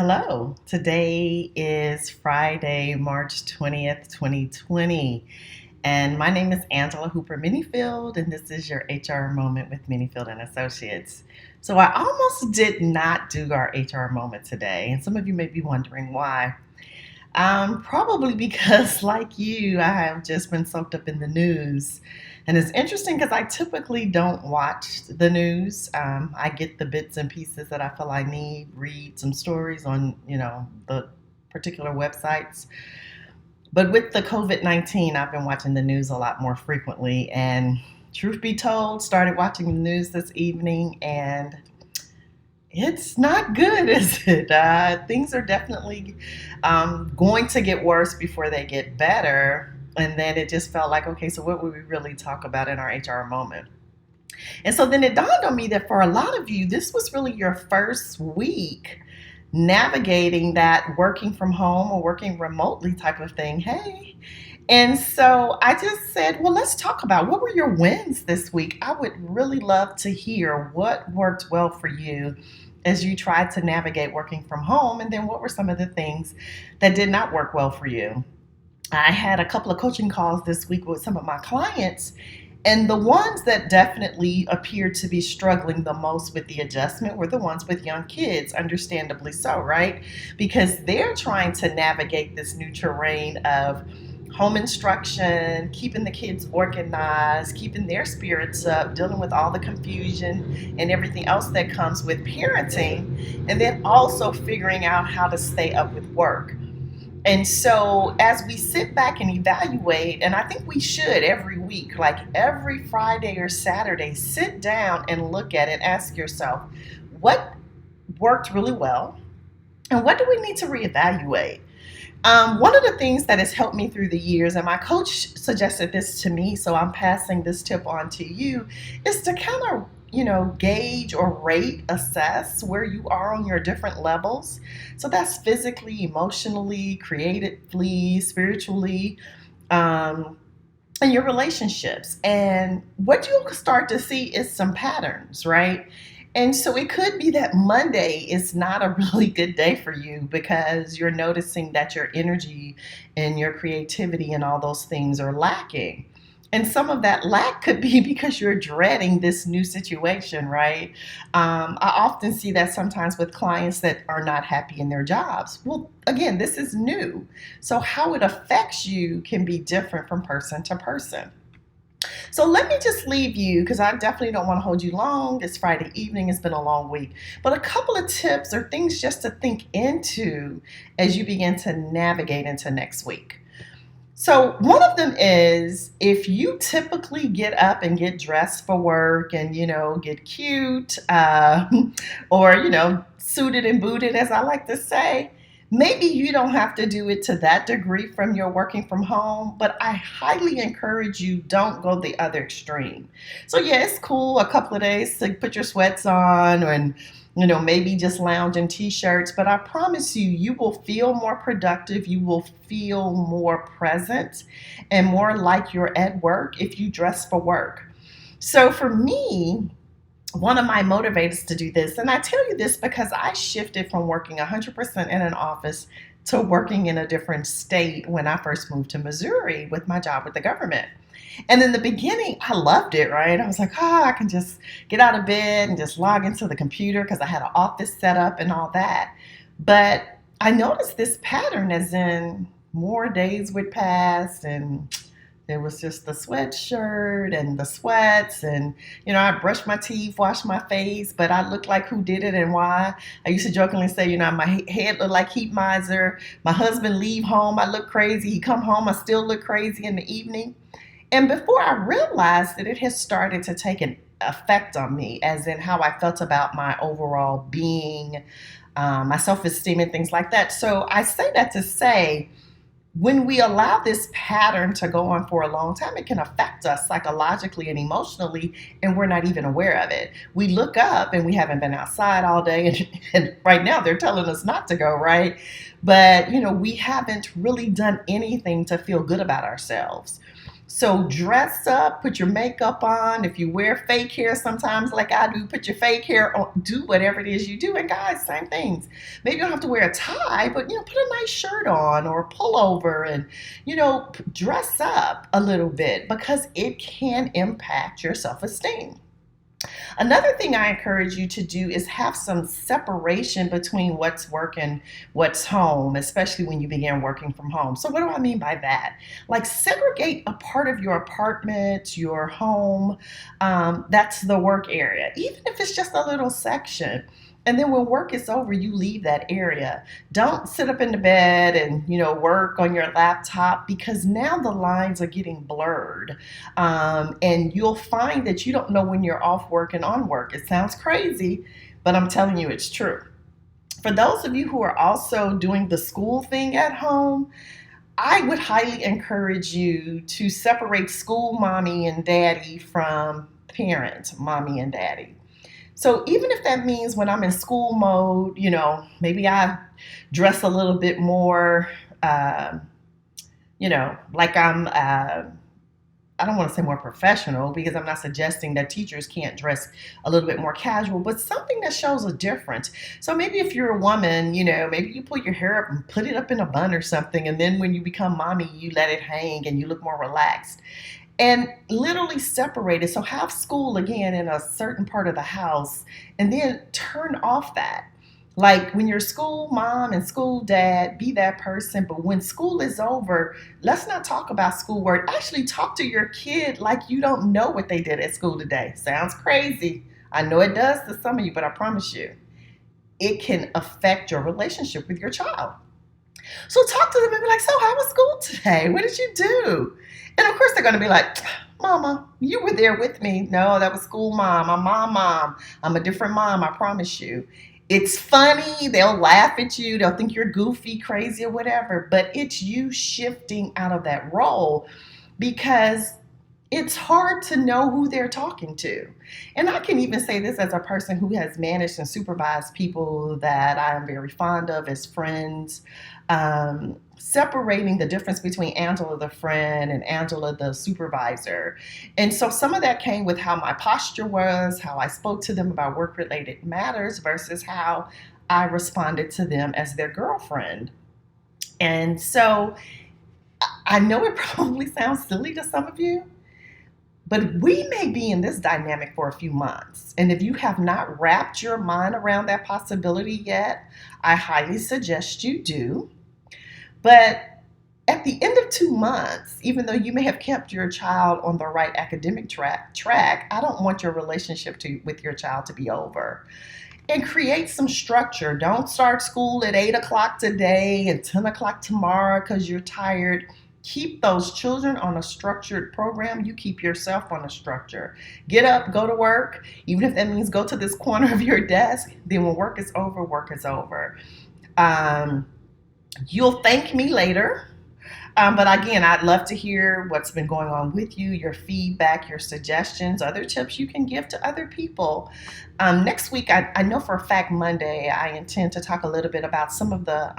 Hello. Today is Friday, March 20th, 2020. And my name is Angela Hooper Menifield, and this is your HR moment with Menifield and Associates. So I almost did not do our HR moment today, and some of you may be wondering why. Probably because, like you, I have just been soaked up in the news. And it's interesting because I typically don't watch the news. I get the bits and pieces that I feel I need, read some stories on, the particular websites. But with the COVID-19, I've been watching the news a lot more frequently. And truth be told, started watching the news this evening, and it's not good, is it? Things are definitely going to get worse before they get better. And then it just felt like, okay, so what would we really talk about in our HR moment? And so then it dawned on me that for a lot of you, this was really your first week navigating that working from home or working remotely type of thing. Hey. And so I just said, well, let's talk about what were your wins this week. I would really love to hear what worked well for you as you tried to navigate working from home, and then what were some of the things that did not work well for you. I had a couple of coaching calls this week with some of my clients, and the ones that definitely appeared to be struggling the most with the adjustment were the ones with young kids, understandably so, right? Because they're trying to navigate this new terrain of home instruction, keeping the kids organized, keeping their spirits up, dealing with all the confusion and everything else that comes with parenting, and then also figuring out how to stay up with work. And so as we sit back and evaluate, and I think we should every week, like every Friday or Saturday, sit down and look at it, ask yourself, what worked really well, and what do we need to reevaluate? One of the things that has helped me through the years, and my coach suggested this to me, so I'm passing this tip on to you, is to kind of gauge or rate, assess where you are on your different levels. So that's physically, emotionally, creatively, spiritually, and your relationships. And what you'll start to see is some patterns, right? And so it could be that Monday is not a really good day for you because you're noticing that your energy and your creativity and all those things are lacking. And some of that lack could be because you're dreading this new situation, right? I often see that sometimes with clients that are not happy in their jobs. Well, again, this is new. So how it affects you can be different from person to person. So let me just leave you, because I definitely don't want to hold you long. It's Friday evening. It's been a long week. But a couple of tips or things just to think into as you begin to navigate into next week. So one of them is if you typically get up and get dressed for work and, get cute or, suited and booted, as I like to say, maybe you don't have to do it to that degree from your working from home, but I highly encourage you don't go the other extreme. So yeah, it's cool a couple of days to put your sweats on and maybe just lounge in t-shirts, but I promise you, you will feel more productive, you will feel more present and more like you're at work if you dress for work. So for me, one of my motivators to do this, and I tell you this because I shifted from working 100% in an office to working in a different state when I first moved to Missouri with my job with the government. And in the beginning, I loved it, right? I was like, I can just get out of bed and just log into the computer because I had an office set up and all that. But I noticed this pattern as in more days would pass and there was just the sweatshirt and the sweats and, I brushed my teeth, washed my face, but I looked like who did it and why. I used to jokingly say, my head looked like heat miser. My husband leave home, I look crazy. He come home, I still look crazy in the evening. And before I realized that it had started to take an effect on me, as in how I felt about my overall being, my self-esteem and things like that. So I say that to say, when we allow this pattern to go on for a long time, it can affect us psychologically and emotionally, and we're not even aware of it. We look up and we haven't been outside all day, and right now they're telling us not to go, right? But, we haven't really done anything to feel good about ourselves. So dress up, put your makeup on. If you wear fake hair sometimes, like I do, put your fake hair on, do whatever it is you do. And guys, same things. Maybe you don't have to wear a tie, but put a nice shirt on or a pullover and, dress up a little bit because it can impact your self-esteem. Another thing I encourage you to do is have some separation between what's work and what's home, especially when you begin working from home. So, what do I mean by that? Like, segregate a part of your apartment, your home, that's the work area, even if it's just a little section. And then when work is over, you leave that area. Don't sit up in the bed and, work on your laptop because now the lines are getting blurred. And you'll find that you don't know when you're off work and on work. It sounds crazy, but I'm telling you it's true. For those of you who are also doing the school thing at home, I would highly encourage you to separate school mommy and daddy from parent mommy and daddy. So even if that means when I'm in school mode, maybe I dress a little bit more, like I don't want to say more professional because I'm not suggesting that teachers can't dress a little bit more casual, but something that shows a difference. So maybe if you're a woman, maybe you pull your hair up and put it up in a bun or something. And then when you become mommy, you let it hang and you look more relaxed. And literally separate it. So have school again in a certain part of the house and then turn off that. Like when you're school mom and school dad, be that person. But when school is over, let's not talk about schoolwork. Actually talk to your kid like you don't know what they did at school today. Sounds crazy. I know it does to some of you, but I promise you, it can affect your relationship with your child. So talk to them and be like, so how was school today? What did you do? And of course they're going to be like, Mama, you were there with me. No, that was school mom. I'm mom. I'm a different mom, I promise you. It's funny. They'll laugh at you. They'll think you're goofy, crazy, or whatever. But it's you shifting out of that role because it's hard to know who they're talking to. And I can even say this as a person who has managed and supervised people that I am very fond of as friends, separating the difference between Angela the friend and Angela the supervisor. And so some of that came with how my posture was, how I spoke to them about work-related matters versus how I responded to them as their girlfriend. And so I know it probably sounds silly to some of you, but we may be in this dynamic for a few months. And if you have not wrapped your mind around that possibility yet, I highly suggest you do. But at the end of 2 months, even though you may have kept your child on the right academic track, I don't want your relationship with your child to be over. And create some structure. Don't start school at 8 o'clock today and 10 o'clock tomorrow because you're tired. Keep those children on a structured program. You keep yourself on a structure. Get up, go to work. Even if that means go to this corner of your desk, then when work is over, work is over. You'll thank me later. But again, I'd love to hear what's been going on with you, your feedback, your suggestions, other tips you can give to other people. Next week, I know for a fact Monday, I intend to talk a little bit about some of the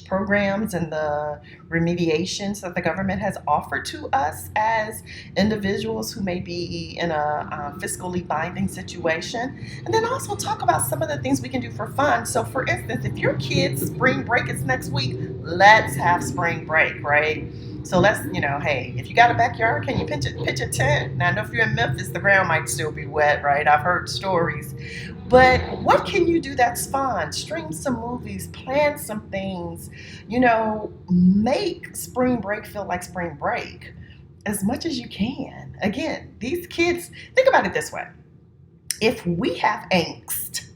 programs and the remediations that the government has offered to us as individuals who may be in a fiscally binding situation. And then also talk about some of the things we can do for fun. So for instance, if your kids' spring break is next week, let's have spring break, right? So let's, hey, if you got a backyard, can you pitch a tent? Now, I know if you're in Memphis, the ground might still be wet, right? I've heard stories. But what can you do that's fun? Stream some movies, plan some things, make spring break feel like spring break as much as you can. Again, these kids, think about it this way. If we have angst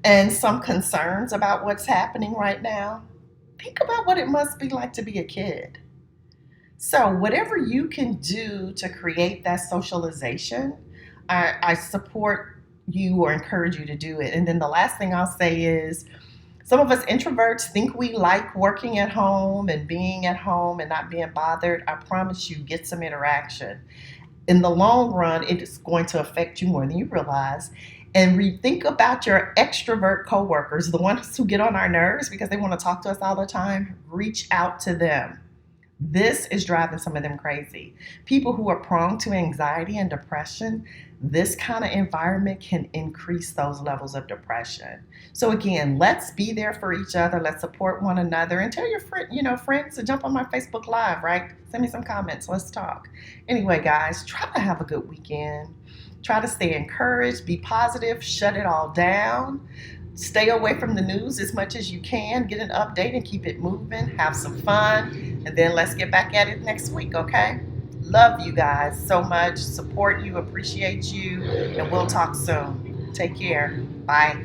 and some concerns about what's happening right now, think about what it must be like to be a kid. So whatever you can do to create that socialization, I support you or encourage you to do it. And then the last thing I'll say is some of us introverts think we like working at home and being at home and not being bothered. I promise you, get some interaction. In the long run, it is going to affect you more than you realize. And think about your extrovert coworkers, the ones who get on our nerves because they want to talk to us all the time. Reach out to them. This is driving some of them crazy. People who are prone to anxiety and depression, this kind of environment can increase those levels of depression. So again, let's be there for each other. Let's support one another, and tell your friends to jump on my Facebook Live, right? Send me some comments. Let's talk. Anyway, guys, try to have a good weekend. Try to stay encouraged, be positive, shut it all down. Stay away from the news as much as you can. Get an update and keep it moving. Have some fun. And then let's get back at it next week, okay? Love you guys so much. Support you, appreciate you, and we'll talk soon. Take care. Bye.